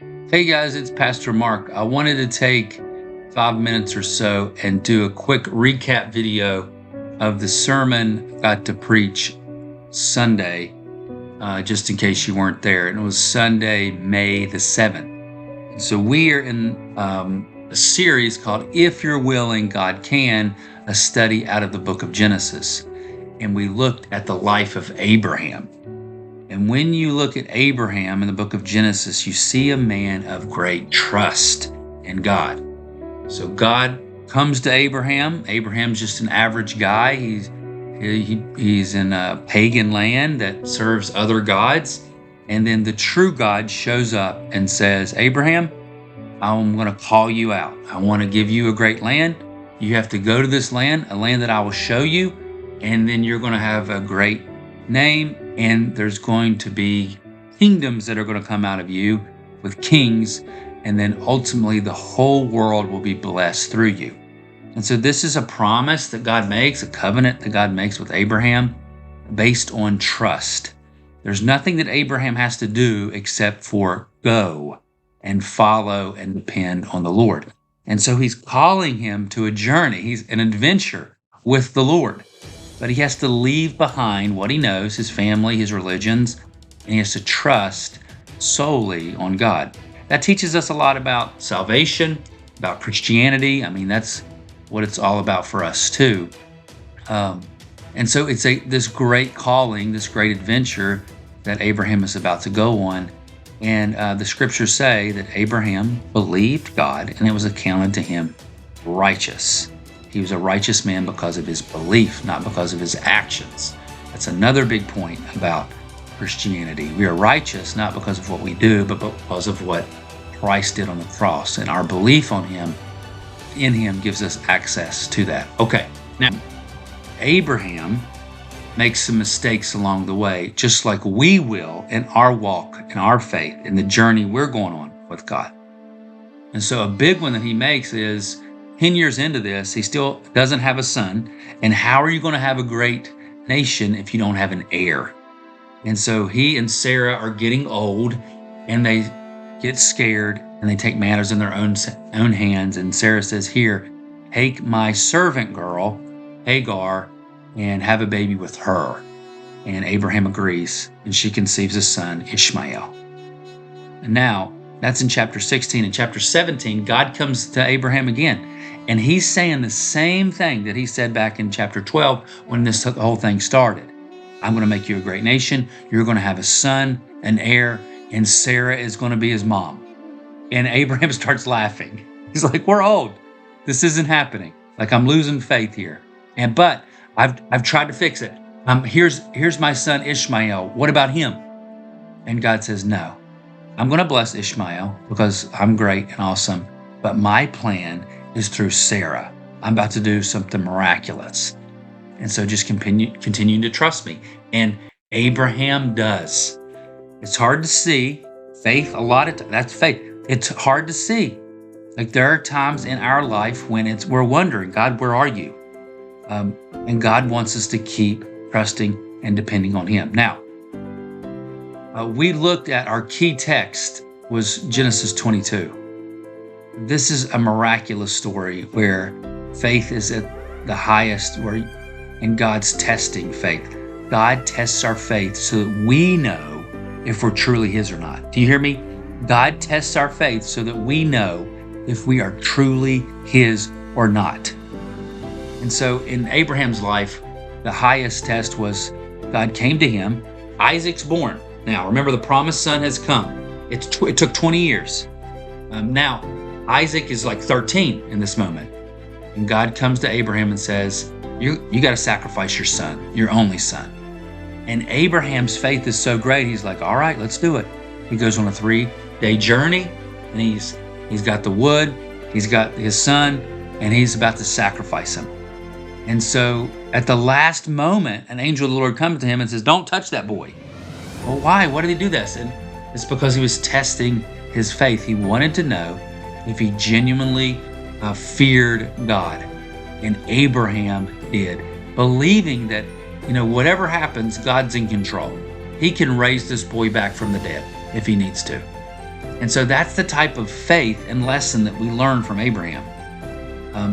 Hey guys, it's Pastor Mark. I wanted to take 5 minutes or so and do a quick recap video of the sermon I got to preach Sunday, just in case you weren't there. And it was Sunday, May the 7th. So we are in a series called If You're Willing, God Can, a study out of the book of Genesis. And we looked at the life of Abraham. And when you look at Abraham in the book of Genesis, you see a man of great trust in God. So God comes to Abraham. Abraham's just an average guy. He's in a pagan land that serves other gods. And then the true God shows up and says, Abraham, I'm going to call you out. I want to give you a great land. You have to go to this land, a land that I will show you. And then you're going to have a great name, and there's going to be kingdoms that are going to come out of you with kings, and then ultimately the whole world will be blessed through you. And so this is a promise that God makes, a covenant that God makes with Abraham based on trust. There's nothing that Abraham has to do except for go and follow and depend on the Lord. And so he's calling him to a journey. He's an adventure with the Lord. But he has to leave behind what he knows, his family, his religions, and he has to trust solely on God. That teaches us a lot about salvation, about Christianity. I mean, that's what it's all about for us too. And so it's this great calling, this great adventure that Abraham is about to go on. And the scriptures say that Abraham believed God and it was accounted to him righteous. He was a righteous man because of his belief, not because of his actions. That's another big point about Christianity. We are righteous not because of what we do, but because of what Christ did on the cross. And our belief on him, in him, gives us access to that. Okay, now, Abraham makes some mistakes along the way, just like we will in our walk, in our faith, in the journey we're going on with God. And so a big one that he makes is, 10 years into this, he still doesn't have a son. And how are you going to have a great nation if you don't have an heir? And so he and Sarah are getting old, and they get scared, and they take matters in their own hands. And Sarah says, here, take my servant girl, Hagar, and have a baby with her. And Abraham agrees, and she conceives a son, Ishmael. And now, that's in chapter 16. In chapter 17, God comes to Abraham again. And he's saying the same thing that he said back in chapter 12 when this whole thing started. I'm going to make you a great nation. You're going to have a son, an heir, and Sarah is going to be his mom. And Abraham starts laughing. He's like, we're old. This isn't happening. Like, I'm losing faith here. But I've tried to fix it. Here's my son Ishmael. What about him? And God says, no. I'm going to bless Ishmael because I'm great and awesome. But my plan is through Sarah. I'm about to do something miraculous. And so just continuing to trust me. And Abraham does. It's hard to see. Faith, a lot of times, that's faith. It's hard to see. Like, there are times in our life when we're wondering, God, where are you? And God wants us to keep trusting and depending on him. Now, we looked at our key text was Genesis 22. This is a miraculous story where faith is at the highest, and God's testing faith. God tests our faith so that we know if we're truly his or not. Do you hear me? God tests our faith so that we know if we are truly his or not. And so in Abraham's life, the highest test was God came to him. Isaac's born. Now, remember, the promised son has come. It took 20 years. Now, Isaac is like 13 in this moment. And God comes to Abraham and says, you got to sacrifice your son, your only son. And Abraham's faith is so great, he's like, all right, let's do it. He goes on a 3-day journey, and he's got the wood, he's got his son, and he's about to sacrifice him. And so at the last moment, an angel of the Lord comes to him and says, don't touch that boy. Well, why? Why did he do this? And it's because he was testing his faith. He wanted to know if he genuinely feared God. And Abraham did, believing that, whatever happens, God's in control. He can raise this boy back from the dead if he needs to. And so that's the type of faith and lesson that we learn from Abraham.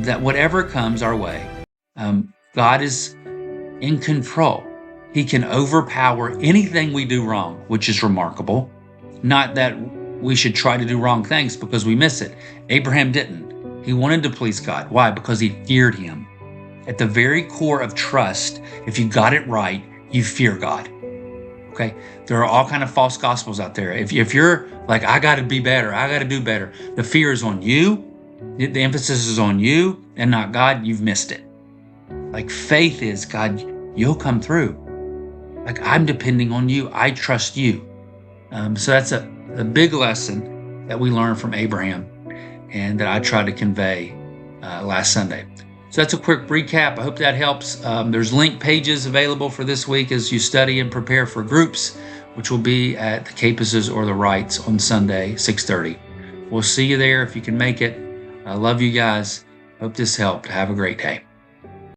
That whatever comes our way, God is in control. He can overpower anything we do wrong, which is remarkable. Not that we should try to do wrong things because we miss it. Abraham didn't. He wanted to please God. Why? Because he feared him. At the very core of trust, if you got it right, you fear God. Okay? There are all kind of false gospels out there. If you're like, I got to be better, I got to do better, the fear is on you, the emphasis is on you and not God, you've missed it. Like faith is, God, you'll come through. Like I'm depending on you. I trust you. So that's a big lesson that we learned from Abraham and that I tried to convey last Sunday. So that's a quick recap. I hope that helps. There's link pages available for this week as you study and prepare for groups, which will be at the Capuses or the Wrights on Sunday, 6:30. We'll see you there if you can make it. I love you guys. Hope this helped. Have a great day.